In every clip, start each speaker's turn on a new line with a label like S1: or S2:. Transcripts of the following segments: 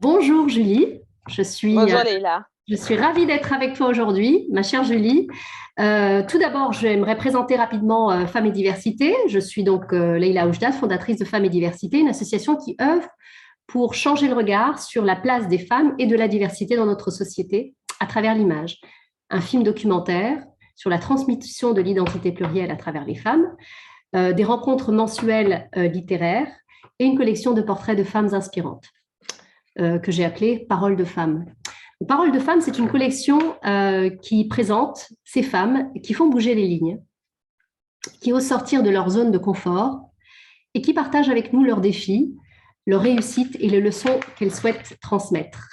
S1: Bonjour Julie, je suis, euh,
S2: Bonjour Leïla.
S1: je suis ravie d'être avec toi aujourd'hui, ma chère Julie. Tout d'abord, j'aimerais présenter rapidement Femmes et Diversité. Je suis donc Leïla Oujdat, fondatrice de Femmes et Diversité, une association qui œuvre pour changer le regard sur la place des femmes et de la diversité dans notre société à travers l'image. Un film documentaire sur la transmission de l'identité plurielle à travers les femmes, des rencontres mensuelles littéraires et une collection de portraits de femmes inspirantes que j'ai appelée Paroles de femmes. Paroles de femmes, c'est une collection qui présente ces femmes qui font bouger les lignes, qui osent sortir de leur zone de confort et qui partagent avec nous leurs défis, leurs réussites et les leçons qu'elles souhaitent transmettre.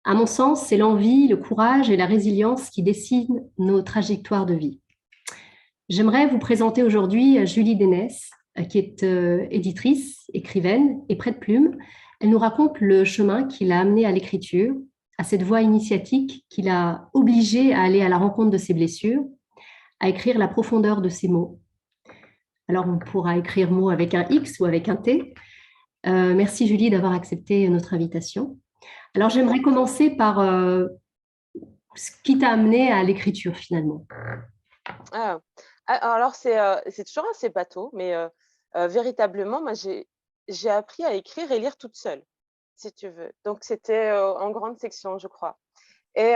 S1: À mon sens, c'est l'envie, le courage et la résilience qui dessinent nos trajectoires de vie. J'aimerais vous présenter aujourd'hui Julie Dénès, qui est éditrice, écrivaine et prête-plume. Elle nous raconte le chemin qui l'a amenée à l'écriture, à cette voie initiatique qui l'a obligée à aller à la rencontre de ses blessures, à écrire la profondeur de ses mots. Alors, on pourra écrire mots avec un X ou avec un T. Merci Julie d'avoir accepté notre invitation. Alors, j'aimerais commencer par ce qui t'a amené à l'écriture finalement.
S2: Ah. Alors, c'est toujours assez bateau, mais véritablement, moi, j'ai appris à écrire et lire toute seule, si tu veux. Donc, c'était en grande section, je crois. Et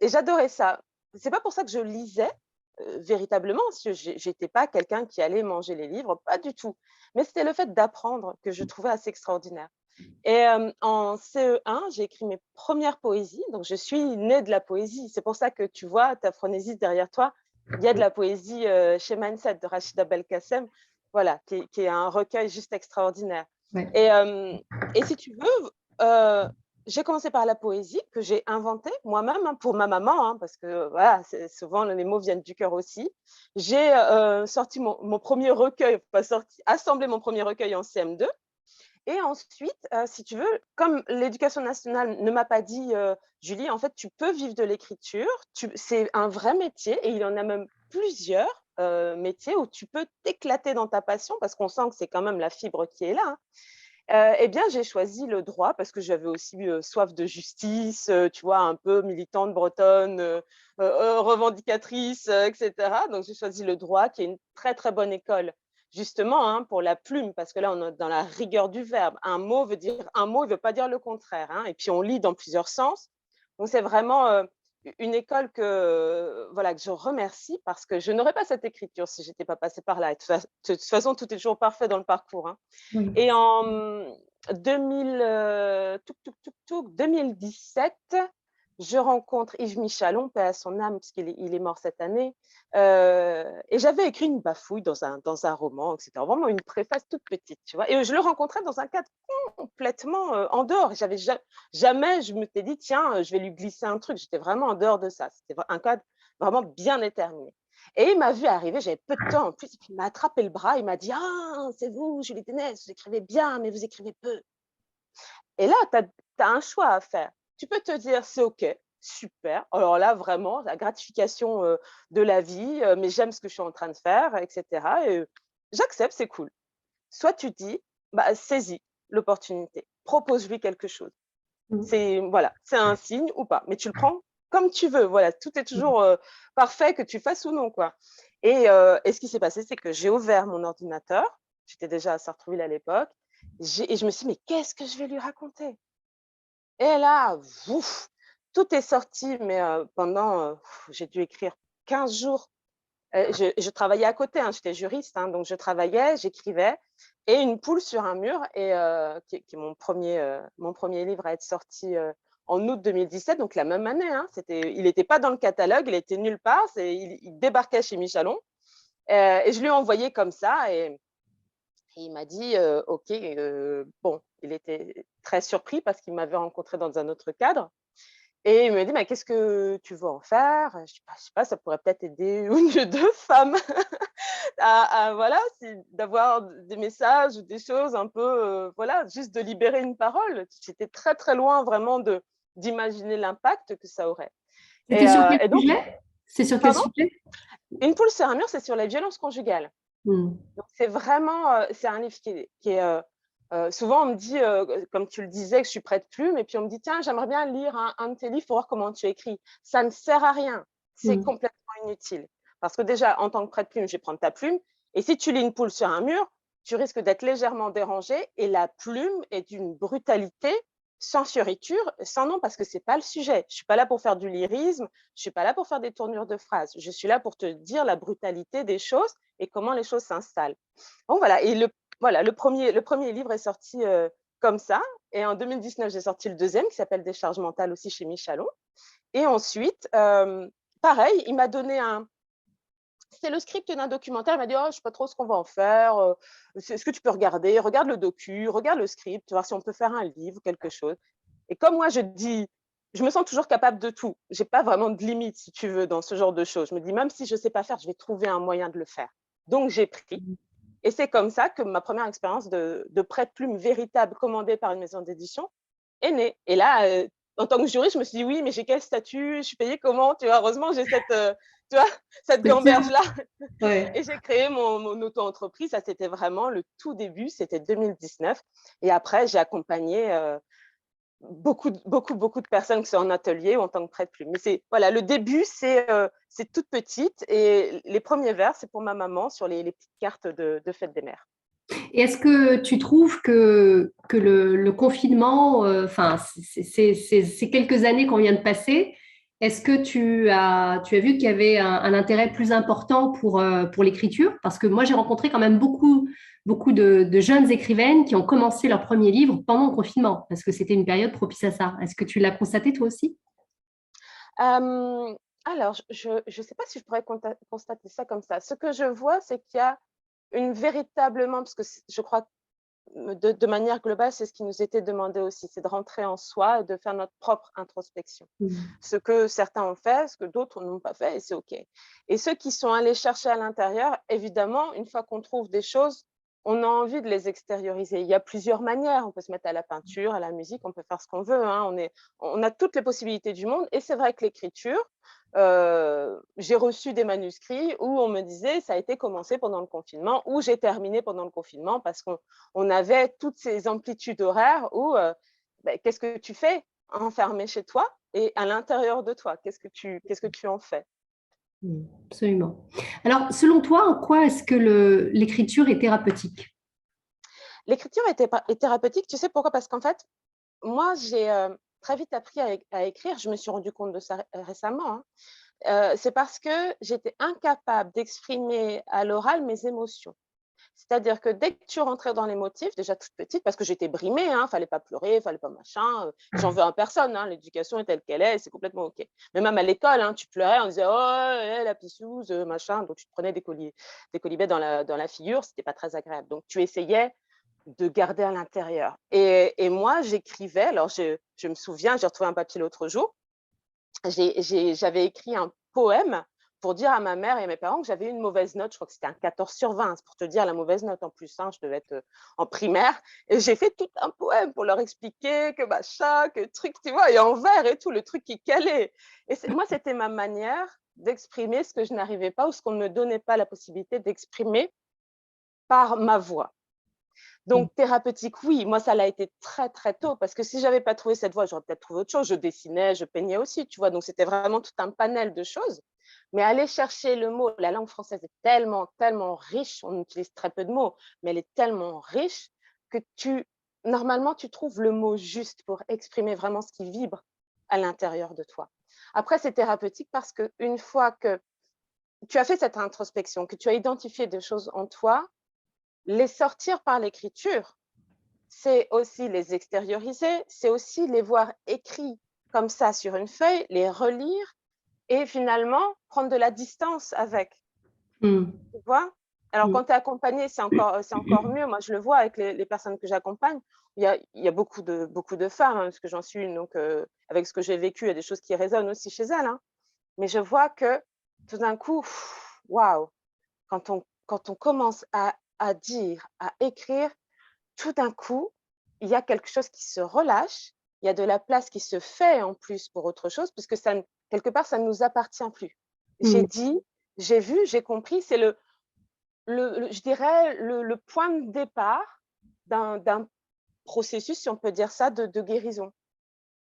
S2: j'adorais ça. C'est pas pour ça que je lisais véritablement, parce que j'étais pas quelqu'un qui allait manger les livres, pas du tout. Mais c'était le fait d'apprendre que je trouvais assez extraordinaire. Et en CE1, j'ai écrit mes premières poésies. Donc, je suis née de la poésie. C'est pour ça que tu vois, ta phronésie derrière toi, il y a de la poésie chez Mindset de Rachida Belkacem, voilà, qui est un recueil juste extraordinaire.
S1: Ouais.
S2: Et, euh, et si tu veux, euh, j'ai commencé par la poésie que j'ai inventée moi-même pour ma maman, hein, parce que voilà, souvent les mots viennent du cœur aussi. J'ai sorti mon premier recueil, pas sorti, assemblé mon premier recueil en CM2. Et ensuite, si tu veux, comme l'éducation nationale ne m'a pas dit, Julie, en fait, tu peux vivre de l'écriture, c'est un vrai métier et il y en a même plusieurs métiers où tu peux t'éclater dans ta passion parce qu'on sent que c'est quand même la fibre qui est là. Hein. Eh bien, j'ai choisi le droit parce que j'avais aussi soif de justice, tu vois, un peu militante bretonne, revendicatrice, etc. Donc, j'ai choisi le droit, qui est une très, très bonne école, justement, hein, pour la plume, parce que là, on est dans la rigueur du verbe. Un mot veut dire un mot, il ne veut pas dire le contraire. Hein, et puis, on lit dans plusieurs sens. Donc, c'est vraiment une école voilà, que je remercie parce que je n'aurais pas cette écriture si je n'étais pas passée par là. Et de toute façon, tout est toujours parfait dans le parcours. Hein.
S1: Oui.
S2: Et en 2017, je rencontre Yves Michalon, paix à son âme, puisqu'il est mort cette année. Et j'avais écrit une bafouille dans un roman, etc. Vraiment une préface toute petite, tu vois. Et je le rencontrais dans un cadre complètement en dehors. Jamais je me t'ai dit, tiens, je vais lui glisser un truc. J'étais vraiment en dehors de ça. C'était un cadre vraiment bien déterminé. Et il m'a vu arriver, j'avais peu de temps en plus, et puis il m'a attrapé le bras, il m'a dit: «Ah, c'est vous, Julie Ténès, vous écrivez bien, mais vous écrivez peu». Et là, tu as un choix à faire. Tu peux te dire: «C'est OK, super». Alors là, vraiment, la gratification de la vie, mais j'aime ce que je suis en train de faire, et cetera. Et j'accepte, c'est cool. Soit tu dis: «Bah, saisis l'opportunité, propose-lui quelque chose». C'est voilà, c'est un signe ou pas, mais tu le prends comme tu veux. Voilà, tout est toujours parfait, que tu fasses ou non, quoi. Et ce qui s'est passé, c'est que j'ai ouvert mon ordinateur. J'étais déjà à Sartrouville à l'époque. Et je me suis dit, mais qu'est-ce que je vais lui raconter? Et là, ouf, tout est sorti, mais pendant, j'ai dû écrire 15 jours. Je travaillais à côté, hein, j'étais juriste, hein, donc je travaillais, j'écrivais et une poule sur un mur et qui est mon premier livre à être sorti, en août 2017, donc la même année, hein. Il n'était pas dans le catalogue, il était nulle part, il débarquait chez Michalon, et je lui ai envoyé comme ça et il m'a dit, OK, bon, il était très surpris parce qu'il m'avait rencontré dans un autre cadre et il me dit: «Mais qu'est-ce que tu veux en faire?» Je dis: «Bah, je sais pas, ça pourrait peut-être aider une ou 2 femmes voilà, c'est d'avoir des messages ou des choses un peu, voilà, juste de libérer une parole». J'étais très, très loin vraiment d'imaginer l'impact que ça aurait
S1: C'était sur quel
S2: et donc
S1: sujet? C'est sur quel
S2: pardon?
S1: sujet?
S2: Une poule sur un mur, c'est sur les violences conjugales.
S1: Hmm.
S2: Donc c'est vraiment, c'est un livre qui est, Souvent, on me dit, comme tu le disais, que je suis prête plume, et puis on me dit, tiens, j'aimerais bien lire un de tes livres pour voir comment tu écris. Ça ne sert à rien, c'est
S1: Mm.
S2: complètement inutile. Parce que déjà, en tant que prête plume, je vais prendre ta plume, et si tu lis une poule sur un mur, tu risques d'être légèrement dérangé, et la plume est d'une brutalité sans fioriture, sans nom, parce que c'est pas le sujet. Je suis pas là pour faire du lyrisme, je suis pas là pour faire des tournures de phrases. Je suis là pour te dire la brutalité des choses et comment les choses s'installent. Bon, voilà, et voilà, le premier livre est sorti comme ça. Et en 2019, j'ai sorti le deuxième qui s'appelle Décharge mentale aussi chez Michalon. Et ensuite, pareil, il m'a donné c'était le script d'un documentaire. Il m'a dit, oh, je ne sais pas trop ce qu'on va en faire. Est-ce que tu peux regarder? Regarde le docu, regarde le script, voir si on peut faire un livre ou quelque chose. Et comme moi, je me sens toujours capable de tout. Je n'ai pas vraiment de limite, si tu veux, dans ce genre de choses. Je me dis, même si je ne sais pas faire, je vais trouver un moyen de le faire. Donc, j'ai pris. Et c'est comme ça que ma première expérience de prête-plume véritable commandée par une maison d'édition est née. Et là, en tant que juriste, je me suis dit, oui, mais j'ai quel statut? Je suis payée comment? Tu vois, heureusement, j'ai tu vois, cette
S1: Structure.
S2: gamberge-là.
S1: Ouais.
S2: Et j'ai créé mon auto-entreprise. Ça, c'était vraiment le tout début, c'était 2019. Et après, j'ai accompagné beaucoup de personnes qui sont en atelier ou en tant que prête-plume. Mais voilà, le début, c'est toute petite, et les premiers vers, c'est pour ma maman sur les petites cartes de fête des mères.
S1: Et est-ce que tu trouves que le confinement, enfin, ces quelques années qu'on vient de passer, est-ce que tu as vu qu'il y avait un intérêt plus important pour l'écriture? Parce que moi, j'ai rencontré quand même beaucoup de jeunes écrivaines qui ont commencé leur premier livre pendant le confinement, parce que c'était une période propice à ça. Est-ce que tu l'as constaté toi aussi?
S2: Euh, alors, je ne sais pas si je pourrais constater ça comme ça. Ce que je vois, c'est qu'il y a une véritablement, parce que je crois de manière globale, c'est ce qui nous était demandé aussi, c'est de rentrer en soi et de faire notre propre introspection.
S1: Mm.
S2: Ce que certains ont fait, ce que d'autres n'ont pas fait, et c'est OK. Et ceux qui sont allés chercher à l'intérieur, évidemment, une fois qu'on trouve des choses, on a envie de les extérioriser. Il y a plusieurs manières. On peut se mettre à la peinture, à la musique, on peut faire ce qu'on veut, hein. On a toutes les possibilités du monde. Et c'est vrai que l'écriture, j'ai reçu des manuscrits où on me disait ça a été commencé pendant le confinement, ou j'ai terminé pendant le confinement, parce qu'on avait toutes ces amplitudes horaires où ben, qu'est-ce que tu fais enfermé chez toi et à l'intérieur de toi? Qu'est-ce que tu en fais?
S1: Mm. Absolument. Alors, selon toi, en quoi est-ce que l'écriture est thérapeutique?
S2: L'écriture est thérapeutique, tu sais pourquoi? Parce qu'en fait, moi, j'ai très vite appris à écrire. Je me suis rendu compte de ça récemment, hein. C'est parce que j'étais incapable d'exprimer à l'oral mes émotions. C'est-à-dire que dès que tu rentrais dans les motifs, déjà toute petite, parce que j'étais brimée, hein, fallait pas pleurer, fallait pas machin, j'en veux à personne, hein, l'éducation est telle qu'elle est, c'est complètement OK. Mais même à l'école, hein, tu pleurais, on disait: «Oh, la pissouse, machin», donc tu te prenais des colibets dans la figure, c'était pas très agréable. Donc tu essayais de garder à l'intérieur, et moi j'écrivais, alors je me souviens, j'ai retrouvé un papier l'autre jour, j'avais écrit un poème pour dire à ma mère et à mes parents que j'avais eu une mauvaise note. Je crois que c'était un 14/20, c'est pour te dire la mauvaise note en plus, hein, je devais être en primaire. Et j'ai fait tout un poème pour leur expliquer que machin, que truc, tu vois, et en vers et tout, le truc qui calait. Et moi, c'était ma manière d'exprimer ce que je n'arrivais pas, ou ce qu'on ne me donnait pas la possibilité d'exprimer par ma voix.
S1: Mm.
S2: Donc thérapeutique, oui, moi ça l'a été très, très tôt, parce que si j'avais pas trouvé cette voie, j'aurais peut-être trouvé autre chose. Je dessinais, je peignais aussi, tu vois? Donc c'était vraiment tout un panel de choses. Mais aller chercher le mot, la langue française est tellement, tellement riche, on utilise très peu de mots, mais elle est tellement riche que normalement, tu trouves le mot juste pour exprimer vraiment ce qui vibre à l'intérieur de toi. Après, c'est thérapeutique parce qu'une fois que tu as fait cette introspection, que tu as identifié des choses en toi, les sortir par l'écriture, c'est aussi les extérioriser, c'est aussi les voir écrits comme ça sur une feuille, les relire et finalement prendre de la distance avec,
S1: Mm.
S2: tu vois? Alors
S1: Mm.
S2: quand tu es accompagné, c'est encore mieux. Moi, je le vois avec les personnes que j'accompagne. Il y a beaucoup de femmes, hein, parce que j'en suis une, donc avec ce que j'ai vécu, il y a des choses qui résonnent aussi chez elles, hein. Mais je vois que tout d'un coup, waouh, quand on commence à dire, à écrire, tout d'un coup, il y a quelque chose qui se relâche, il y a de la place qui se fait en plus pour autre chose, puisque quelque part, ça ne nous appartient plus. J'ai
S1: Mm.
S2: dit, j'ai vu, j'ai compris, c'est je dirais, le point de départ d'un processus, si on peut dire ça, de guérison.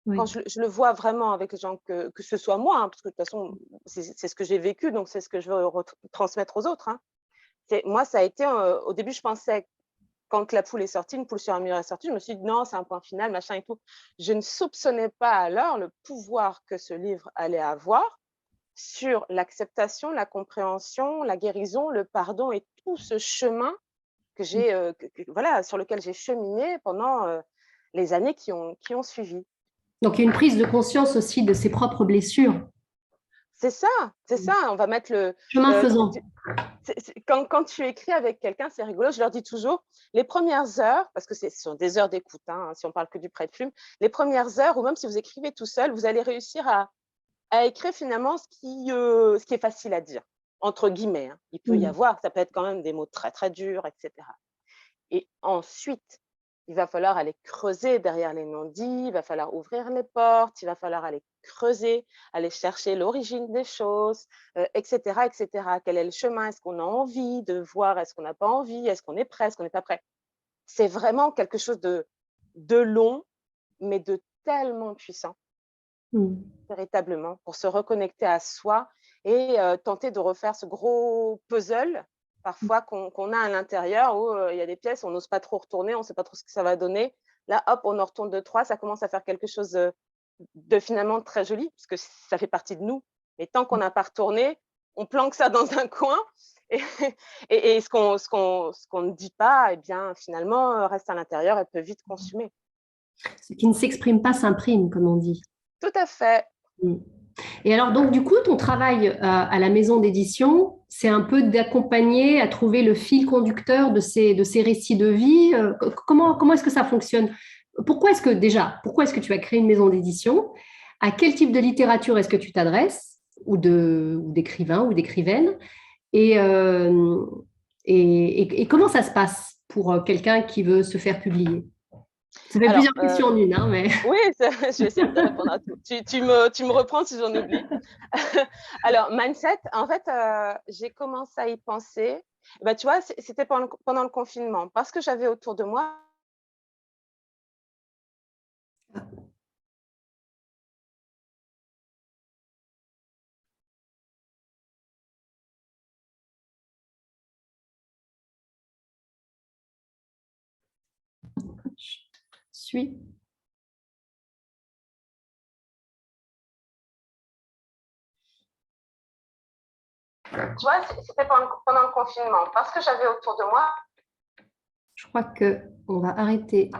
S1: Oui.
S2: Quand je le vois vraiment avec les gens, que ce soit moi, hein, parce que de toute façon, c'est ce que j'ai vécu, donc c'est ce que je veux transmettre aux autres, hein. Moi, ça a été, au début, je pensais, quand la poule est sortie, une poule sur un mur est sortie, je me suis dit: «Non, c'est un point final, machin et tout». Je ne soupçonnais pas alors le pouvoir que ce livre allait avoir sur l'acceptation, la compréhension, la guérison, le pardon et tout ce chemin que j'ai, voilà, sur lequel j'ai cheminé pendant, les années qui ont suivi.
S1: Donc, il y a une prise de conscience aussi de ses propres blessures.
S2: C'est ça, on va mettre le,
S1: Chemin
S2: tu
S1: faisant.
S2: quand tu écris avec quelqu'un, c'est rigolo, je leur dis toujours, les premières heures, parce que ce sont des heures d'écoute, hein, si on parle que du prêt de plume, les premières heures ou même si vous écrivez tout seul, vous allez réussir à écrire finalement ce qui est facile à dire, entre guillemets, hein. Il peut y avoir, ça peut être quand même des mots très, très durs et cetera. Et ensuite, il va falloir aller creuser derrière les non-dits, il va falloir ouvrir les portes, il va falloir aller creuser, aller chercher l'origine des choses, et cetera, et cetera. Quel est le chemin? Est-ce qu'on a envie de voir? Est-ce qu'on n'a pas envie? Est-ce qu'on est prêt? Est-ce qu'on n'est pas prêt? C'est vraiment quelque chose de long, mais de tellement puissant, véritablement, pour se reconnecter à soi et tenter de refaire ce gros puzzle parfois qu'on a à l'intérieur où il y a des pièces, on n'ose pas trop retourner, on ne sait pas trop ce que ça va donner. Là, hop, on en retourne 2-3, ça commence à faire quelque chose de finalement très joli, parce que ça fait partie de nous. Mais tant qu'on n'a pas retourné, on planque ça dans un coin et, et ce qu'on ne dit pas, eh bien, finalement, reste à l'intérieur et peut vite consumer.
S1: Ce qui ne s'exprime pas s'imprime, comme on dit.
S2: Tout à fait.
S1: Mm. Et alors, donc, du coup, ton travail à la maison d'édition, c'est un peu d'accompagner à trouver le fil conducteur de ces récits de vie. Comment est-ce que ça fonctionne? Pourquoi est-ce que tu as créé une maison d'édition? À quel type de littérature est-ce que tu t'adresses? Ou d'écrivains ou d'écrivaines? Et, euh, et comment ça se passe pour quelqu'un qui veut se faire publier? Ça fait
S2: Alors,
S1: plusieurs questions en une, hein, mais…
S2: oui, je vais essayer de te répondre à tout. Tu me reprends si j'en oublie. Alors, mindset, en fait, j'ai commencé à y penser. Bah, tu vois, c'était pendant le confinement, parce que j'avais autour de moi.
S1: suis.
S2: Tu vois, c'était pendant le confinement, parce que j'avais autour de moi.
S1: Je crois qu'on va arrêter.